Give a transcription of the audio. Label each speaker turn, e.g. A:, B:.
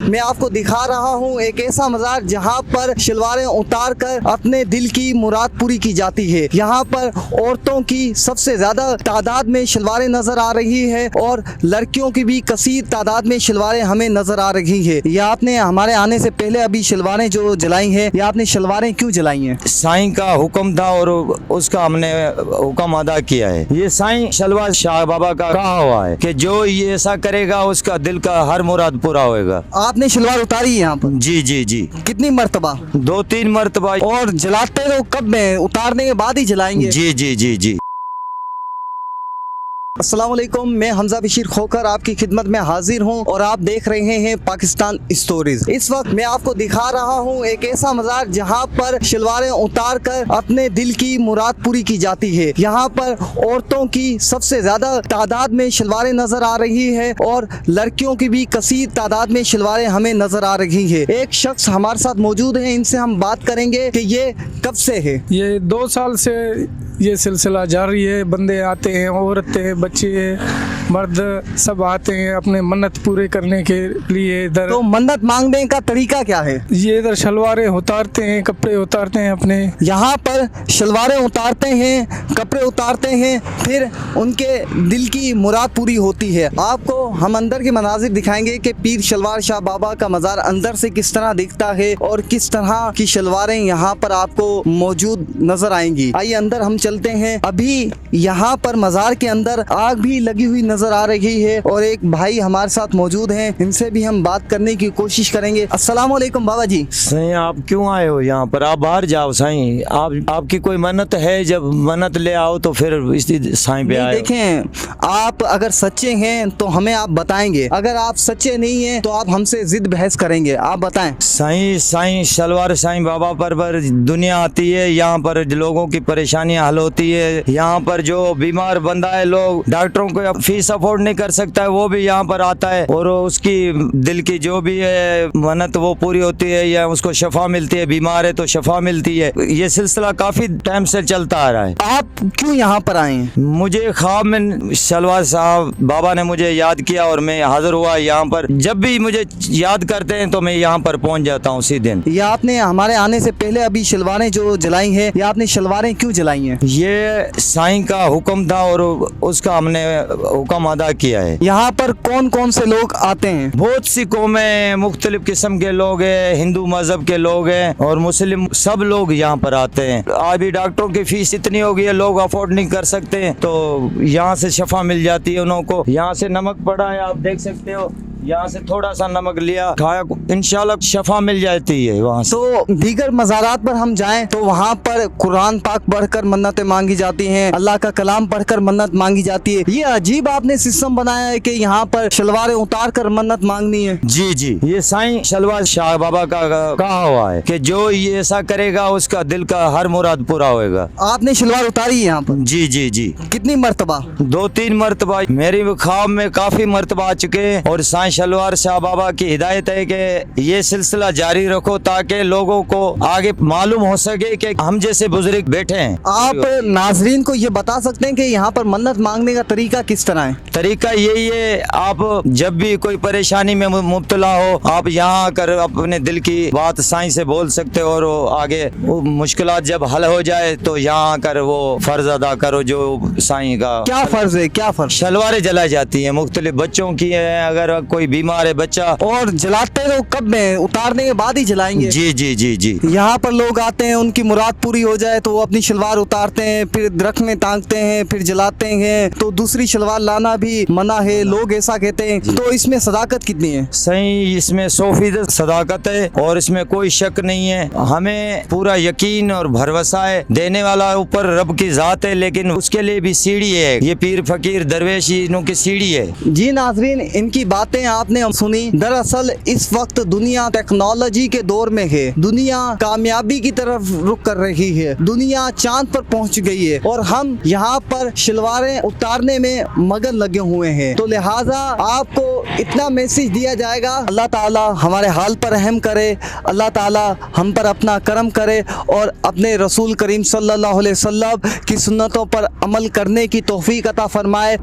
A: میں آپ کو دکھا رہا ہوں ایک ایسا مزار جہاں پر شلواریں اتار کر اپنے دل کی مراد پوری کی جاتی ہے۔ یہاں پر عورتوں کی سب سے زیادہ تعداد میں شلواریں نظر آ رہی ہے اور لڑکیوں کی بھی کثیر تعداد میں شلواریں ہمیں نظر آ رہی ہے۔ یہ آپ نے ہمارے آنے سے پہلے ابھی شلواریں جو جلائی ہیں، یہ آپ نے شلواریں کیوں جلائی ہیں؟
B: سائیں کا حکم تھا اور اس کا ہم نے حکم ادا کیا ہے۔ یہ سائیں شلوار شاہ بابا کا کہا ہوا ہے کہ جو یہ ایسا کرے گا اس کا دل کا ہر مراد پورا ہوئے گا۔
A: آپ نے شلوار اتاری ہے یہاں پر؟
B: جی جی جی،
A: کتنی مرتبہ؟
B: 2-3 مرتبہ۔
A: اور جلاتے تو کب میں اتارنے کے بعد ہی جلائیں گے؟
B: جی جی جی جی۔
A: السلام علیکم، میں حمزہ بشیر کھوکھر آپ کی خدمت میں حاضر ہوں اور آپ دیکھ رہے ہیں پاکستان اسٹوریز۔ اس وقت میں آپ کو دکھا رہا ہوں ایک ایسا مزار جہاں پر شلواریں اتار کر اپنے دل کی مراد پوری کی جاتی ہے۔ یہاں پر عورتوں کی سب سے زیادہ تعداد میں شلواریں نظر آ رہی ہے اور لڑکیوں کی بھی کثیر تعداد میں شلواریں ہمیں نظر آ رہی ہے۔ ایک شخص ہمارے ساتھ موجود ہیں، ان سے ہم بات کریں گے کہ یہ کب سے ہے۔
C: یہ 2 سال سے یہ سلسلہ جاری ہے۔ بندے آتے ہیں، عورتیں، بچے، مرد سب آتے ہیں اپنے منت پورے کرنے کے لیے ادھر۔
A: تو منت مانگنے کا طریقہ کیا ہے؟
C: یہ ادھر شلواریں اتارتے ہیں، کپڑے اتارتے ہیں اپنے۔
A: یہاں پر شلواریں اتارتے ہیں، کپڑے اتارتے ہیں، پھر ان کے دل کی مراد پوری ہوتی ہے۔ آپ کو ہم اندر کے مناظر دکھائیں گے کہ پیر شلوار شاہ بابا کا مزار اندر سے کس طرح دکھتا ہے اور کس طرح کی شلواریں یہاں پر آپ کو موجود نظر آئیں گی۔ آئیے اندر ہم چلتے ہیں۔ ابھی یہاں پر مزار کے اندر آگ بھی لگی ہوئی نظر آ رہی ہے اور ایک بھائی ہمارے ساتھ موجود ہیں، ان سے بھی ہم بات کرنے کی کوشش کریں گے۔ السلام علیکم بابا جی۔
B: سائیں آپ کیوں آئے ہو یہاں پر؟ آپ باہر جاؤ سائیں۔ آپ کی کوئی منت ہے؟ جب منت لے آؤ تو پھر اسی سائیں پہ آئے۔
A: دیکھیں، آپ اگر سچے ہیں تو ہمیں آپ بتائیں گے، اگر آپ سچے نہیں ہیں تو آپ ہم سے ضد بحث کریں گے۔ آپ بتائیں۔
B: سائیں شلوار سائیں بابا پر دنیا آتی ہے، یہاں پر لوگوں کی پریشانیاں حل ہوتی ہے۔ یہاں پر جو بیمار بندہ ہے، لوگ ڈاکٹروں کو فیس افورڈ نہیں کر سکتا ہے، وہ بھی یہاں پر آتا ہے اور اس کی دل کی جو بھی ہے منت وہ پوری ہوتی ہے یا اس کو شفا ملتی ہے۔ بیمار ہے تو شفا ملتی ہے۔ یہ سلسلہ کافی ٹائم سے چلتا آ رہا ہے۔
A: آپ کیوں یہاں پر آئے ہیں؟
B: مجھے خواب میں شلوار صاحب بابا نے مجھے یاد کیا اور میں حاضر ہوا یہاں پر۔ جب بھی مجھے یاد کرتے ہیں تو میں یہاں پر پہنچ جاتا ہوں اسی دن۔
A: یہ آپ نے ہمارے آنے سے پہلے ابھی شلواریں جو جلائی ہیں، یہ آپ نے شلواریں کیوں جلائی ہیں؟
B: یہ سائیں کا حکم تھا اور اس کا ہم نے حکم ادا کیا ہے۔
A: یہاں پر کون کون سے لوگ آتے ہیں؟
B: بہت سی قومیں، مختلف قسم کے لوگ ہیں، ہندو مذہب کے لوگ ہیں اور مسلم، سب لوگ یہاں پر آتے ہیں۔ ابھی ڈاکٹروں کی فیس اتنی ہو گئی ہے، لوگ افورڈ نہیں کر سکتے، تو یہاں سے شفا مل جاتی ہے انہوں کو۔ یہاں سے نمک پڑا ہے، آپ دیکھ سکتے ہو، یہاں سے تھوڑا سا نمک لیا، کھایا، انشاءاللہ شفا مل جاتی ہے وہاں سے۔
A: تو دیگر مزارات پر ہم جائیں تو وہاں پر قرآن پاک پڑھ کر منتیں مانگی جاتی ہیں، اللہ کا کلام پڑھ کر منت مانگی جاتی ہے۔ یہ عجیب آپ نے سسٹم بنایا ہے کہ یہاں پر شلواریں اتار کر منت مانگنی ہے۔
B: جی جی، یہ سائیں شلوار شاہ بابا کا کہا ہوا ہے کہ جو یہ ایسا کرے گا اس کا دل کا ہر مراد پورا ہوئے گا۔
A: آپ نے شلوار اتاری ہے یہاں پر؟
B: جی جی جی،
A: کتنی مرتبہ؟
B: 2-3 مرتبہ۔ میری خواب میں کافی مرتبہ آ چکے ہیں اور سائیں شلوار شاہ بابا کی ہدایت ہے کہ یہ سلسلہ جاری رکھو تاکہ لوگوں کو آگے معلوم ہو سکے کہ ہم جیسے بزرگ بیٹھے ہیں۔
A: آپ ناظرین کو یہ بتا سکتے ہیں کہ یہاں پر منت مانگنے کا طریقہ کس طرح ہے؟
B: طریقہ یہی ہے، آپ جب بھی کوئی پریشانی میں مبتلا ہو، آپ یہاں آ کر اپنے دل کی بات سائیں سے بول سکتے ہو اور آگے وہ مشکلات جب حل ہو جائے تو یہاں آ کر وہ فرض ادا کرو جو سائیں کا۔
A: کیا فرض ہے؟ کیا فرض؟
B: شلواریں جلائی جاتی ہیں، مختلف بچوں کی ہیں، اگر کوئی بیمار ہے بچہ۔
A: اور جلاتے تو کب میں اتارنے کے بعد ہی جلائیں گے؟
B: جی جی جی جی۔
A: یہاں پر لوگ آتے ہیں، ان کی مراد پوری ہو جائے تو وہ اپنی شلوار اتارتے ہیں، پھر درخت میں ٹانگتے ہیں، پھر جلاتے ہیں، تو دوسری شلوار لانا بھی منع ہے، لوگ ایسا کہتے ہیں۔ تو اس میں صداقت کتنی ہے؟
B: صحیح، اس میں 100% صداقت ہے اور اس میں کوئی شک نہیں ہے۔ ہمیں پورا یقین اور بھروسہ ہے، دینے والا اوپر رب کی ذات ہے، لیکن اس کے لیے بھی سیڑھی ہے۔ یہ پیر فقیر درویش انہوں کی سیڑھی ہے۔
A: جی ناظرین، ان کی باتیں آپ نے سنی۔ دراصل اس وقت دنیا ٹیکنالوجی کے دور میں ہے، دنیا کامیابی کی طرف رخ کر رہی ہے، دنیا چاند پر پہنچ گئی ہے اور ہم یہاں پر شلواریں اتارنے میں مگن لگے ہوئے ہیں۔ تو لہٰذا آپ کو اتنا میسج دیا جائے گا، اللہ تعالیٰ ہمارے حال پر رحم کرے، اللہ تعالیٰ ہم پر اپنا کرم کرے اور اپنے رسول کریم صلی اللہ علیہ وسلم کی سنتوں پر عمل کرنے کی توفیق عطا فرمائے۔